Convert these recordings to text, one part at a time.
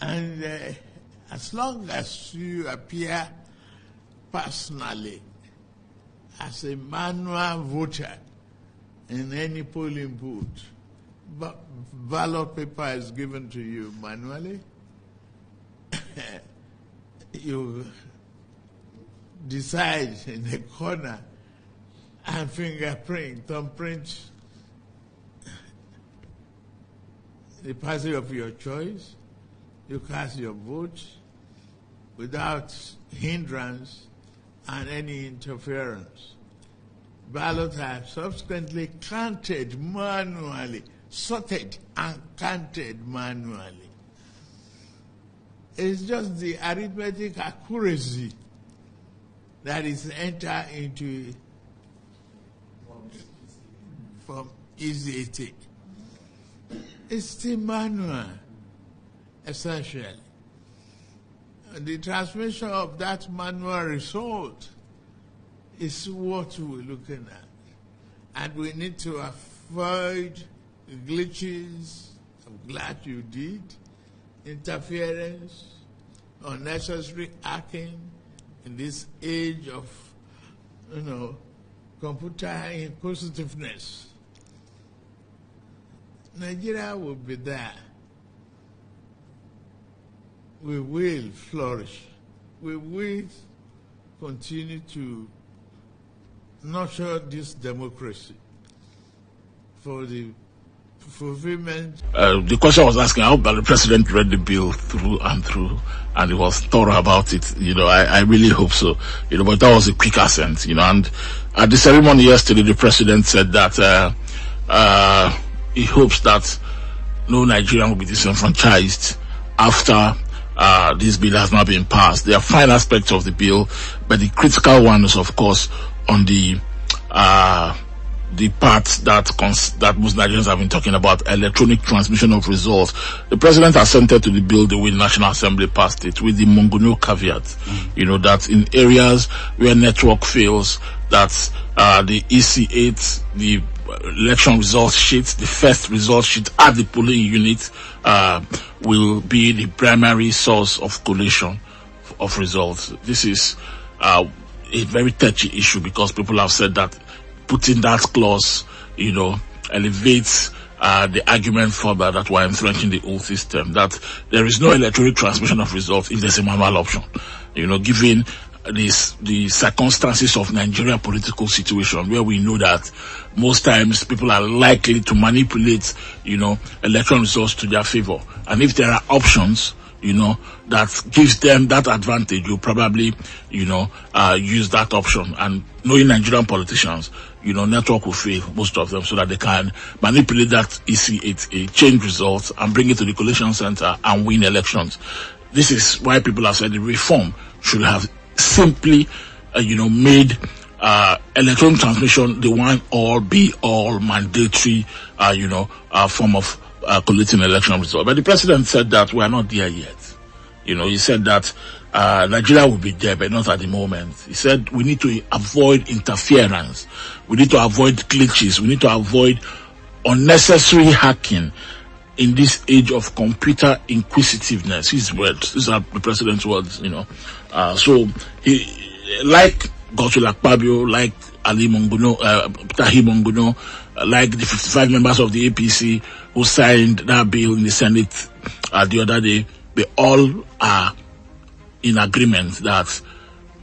And as long as you appear personally as a manual voter in any polling booth, ballot paper is given to you manually, you decide in the corner and fingerprint, thumbprint the party of your choice. You cast your vote without hindrance and any interference. Ballots are subsequently counted manually, sorted and counted manually. It's just the arithmetic accuracy that is entered into from easy. It's still manual, essentially. The transmission of that manual result is what we're looking at. And we need to avoid glitches. I'm glad you did. Interference, unnecessary hacking in this age of, computer inquisitiveness. Nigeria will be there. We will flourish. We will continue to nurture this democracy for the fulfillment. The question I was asking, I hope that the president read the bill through and through, and he was thorough about it. I really hope so. But that was a quick assent. And at the ceremony yesterday, the president said that he hopes that no Nigerian will be disenfranchised after this bill has now been passed. There are fine aspects of the bill, but the critical one is, of course, on the part that most Nigerians have been talking about, electronic transmission of results. The president assented to the bill the way the National Assembly passed it, with the Mongono caveat, that in areas where network fails, that the EC8, the election results sheet, the first result sheet at the polling unit, will be the primary source of collation of results. This is a very touchy issue, because people have said that putting that clause, elevates the argument further that we're entrenching the old system, that there is no electronic transmission of results if there's a manual option. Given the circumstances of Nigeria political situation, where we know that most times people are likely to manipulate, election results to their favor. And if there are options, that gives them that advantage, you probably, use that option. And knowing Nigerian politicians, network will fail, most of them, so that they can manipulate that EC8A, change results, and bring it to the collation center and win elections. This is why people have said the reform should have simply, made electronic transmission the one all mandatory, form of collating election results. But the president said that we are not there yet. He said that Nigeria will be there, but not at the moment. He said we need to avoid interference. We need to avoid glitches. We need to avoid unnecessary hacking in this age of computer inquisitiveness. His words. These are the president's words, So he, like Godswill Akpabio, like Ali Monguno, Tahi Monguno, like the 55 members of the APC who signed that bill in the Senate the other day, they all are in agreement that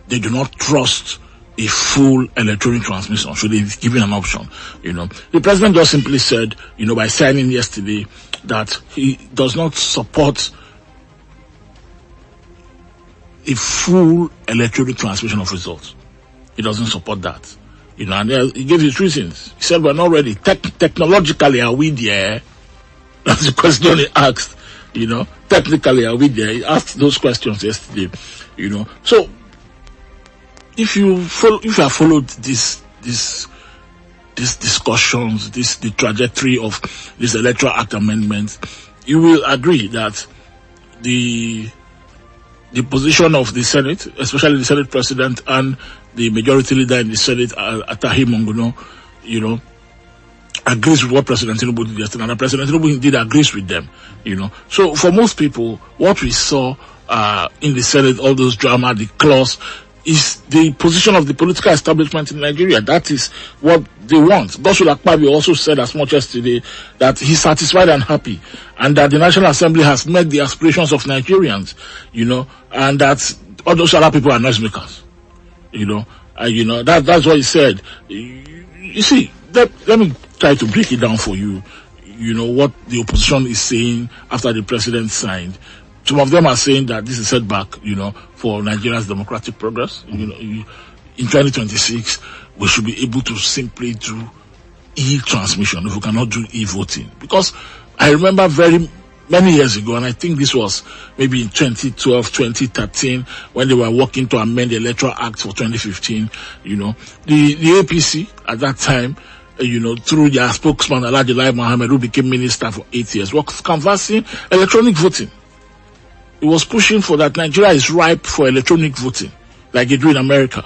they do not trust a full electronic transmission, should they be given an option. The president just simply said, by signing yesterday, that he does not support a full electronic transmission of results. He doesn't support that. And he gave his reasons. He said, we're not ready. Technologically, are we there? That's the question he asked. Technically, are we there? He asked those questions yesterday. So if you have followed these discussions, the trajectory of this Electoral Act amendment, you will agree that the position of the Senate, especially the Senate President and the majority leader in the Senate, Tahi Monguno, agrees with what President Tinubu did yesterday, and President Tinubu indeed agrees with them, So for most people, what we saw in the Senate, all those drama, the clause, is the position of the political establishment in Nigeria. That is what they want. Godswill Akpabio also said as much yesterday that he's satisfied and happy, and that the National Assembly has met the aspirations of Nigerians, and that all those other people are noisemakers, that's what he said. You see, let me try to break it down for you, what the opposition is saying after the president signed. Some of them are saying that this is a setback, for Nigeria's democratic progress. In 2026, we should be able to simply do e-transmission if we cannot do e-voting. Because I remember very many years ago, and I think this was maybe in 2012, 2013, when they were working to amend the Electoral Act for 2015, the APC at that time, through their spokesman, Alhaji Lai Mohammed, who became minister for 8 years, was canvassing electronic voting. He was pushing for that Nigeria is ripe for electronic voting, like they do in America,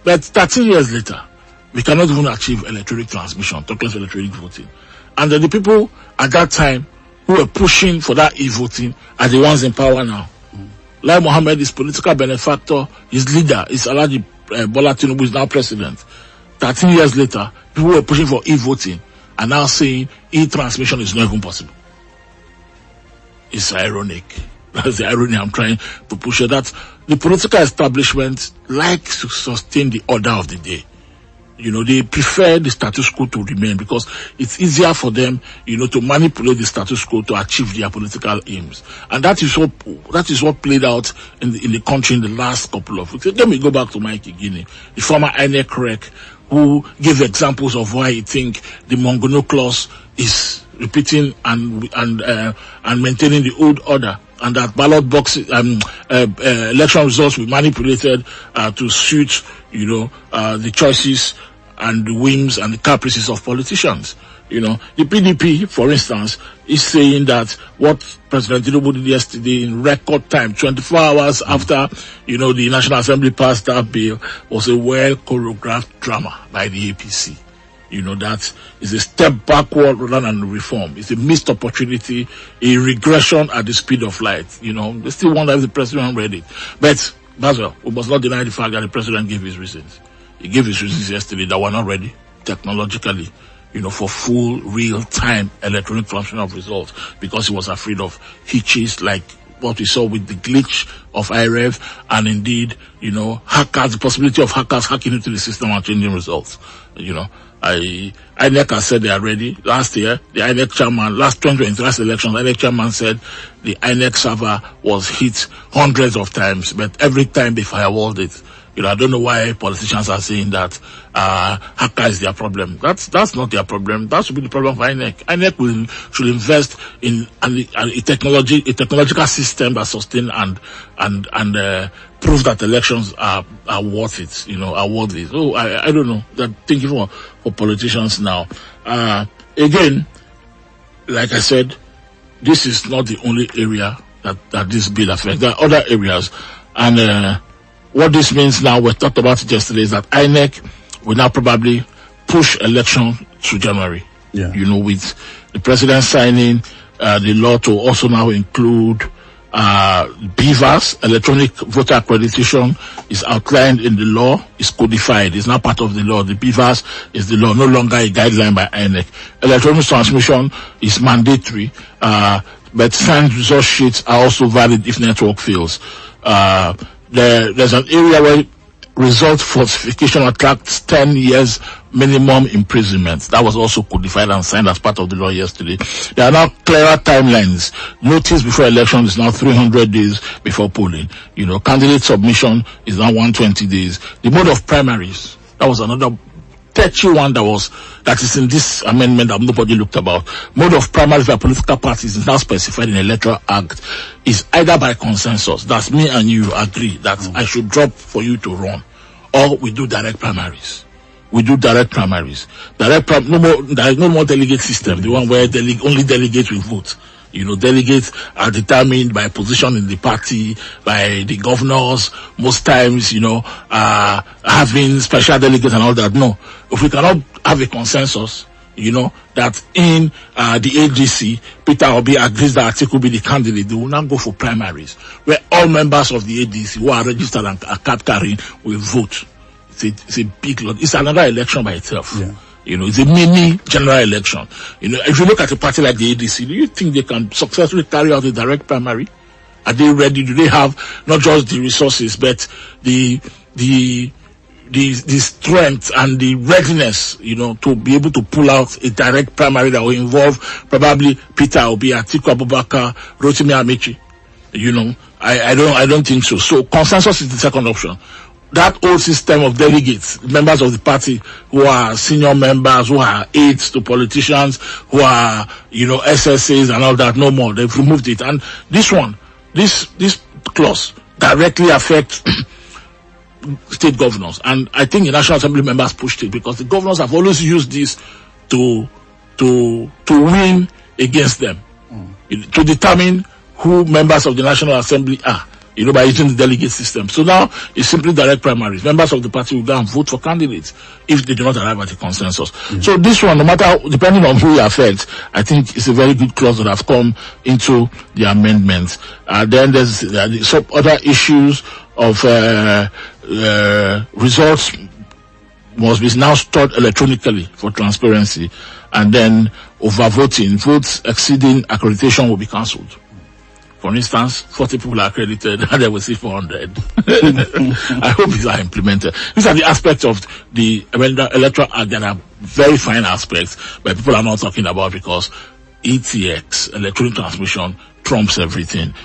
But 13 years later, we cannot even achieve electronic transmission, talk less electronic voting. And then the people at that time who were pushing for that e-voting are the ones in power now. Lai Mohammed is political benefactor, his leader is Alhaji Bola Tinubu, is now president. 13 years later, people were pushing for e-voting are now saying e-transmission is not even possible. It's ironic. That's the irony I'm trying to push here. That the political establishment likes to sustain the order of the day. They prefer the status quo to remain because it's easier for them, to manipulate the status quo to achieve their political aims. And that is what played out in the country in the last couple of weeks. Let me go back to Mike Igini, the former INEC rec, who gave examples of why he think the Mongono clause is repeating and maintaining the old order, and that ballot box election results were manipulated to suit the choices and the whims and the caprices of politicians. The PDP, for instance, is saying that what President Tinubu did yesterday in record time, 24 hours after, the National Assembly passed that bill, was a well-choreographed drama by the APC. That is a step backward rather than a reform. It's a missed opportunity, a regression at the speed of light. They still wonder if the president read it. But, Basil, we must not deny the fact that the president gave his reasons. He gave his reasons yesterday that we're not ready technologically, for full real-time electronic transmission of results because he was afraid of hitches like what we saw with the glitch of IREV and indeed, hackers, the possibility of hackers hacking into the system and changing results. INEC has said they are ready. Last year, the INEC chairman, last 2020 last elections, INEC chairman said the INEC server was hit hundreds of times, but every time they firewalled it. I don't know why politicians are saying that hacker is their problem. That's not their problem. That should be the problem for INEC. INEC should invest in a technological system that sustain and prove that elections are worth it. Are worthy. So I don't know. That thinking for politicians now. Again, like I said, this is not the only area that this bill affects. There are other areas, and what this means now, we talked about it yesterday, is that INEC will now probably push election to January. Yeah. With the president signing the law to also now include BVAS, electronic voter accreditation, is outlined in the law, is codified, is now part of the law. The BVAS is the law, no longer a guideline by INEC. Electronic transmission is mandatory, but signed result sheets are also valid if network fails. There's an area where result falsification attracts 10 years minimum imprisonment. That was also codified and signed as part of the law yesterday. There are now clearer timelines. Notice before election is now 300 days before polling. Candidate submission is now 120 days. The mode of primaries, that was another touchy one that is in this amendment that nobody looked about. Mode of primaries by political parties is now specified in the Electoral Act. Is either by consensus, that's me and you agree that I should drop for you to run, or we do direct primaries. No more delegate system, the one where only delegates will vote. Delegates are determined by position in the party, by the governors, most times, having special delegates and all that. No. If we cannot have a consensus, that in the ADC, Peter Obi agrees that Atiku will be the candidate, they will now go for primaries, where all members of the ADC who are registered and are card carrying will vote. It's a big lot. It's another election by itself. Yeah. It's a mini general election. If you look at a party like the ADC, do you think they can successfully carry out a direct primary? Are they ready? Do they have not just the resources, but the strength and the readiness, to be able to pull out a direct primary that will involve probably Peter Obi, Atiku Abubakar, Rotimi Amechi? I don't think so. So consensus is the second option. That old system of delegates, members of the party who are senior members, who are aides to politicians, who are, SSAs and all that, no more. They've removed it. And this clause directly affects state governors. And I think the National Assembly members pushed it because the governors have always used this to win against them, to determine who members of the National Assembly are. By using the delegate system. So now it's simply direct primaries. Members of the party will go and vote for candidates if they do not arrive at a consensus. So this one, no matter, depending on who it affects, I think it's a very good clause that have come into the amendments. Then there's some other issues of results must be now stored electronically for transparency, and then overvoting, votes exceeding accreditation will be cancelled. For instance, 40 people are accredited and they will see 400. I hope these are implemented. These are the aspects of the Electoral Act that are very fine aspects, but people are not talking about because ETX, electronic transmission, trumps everything,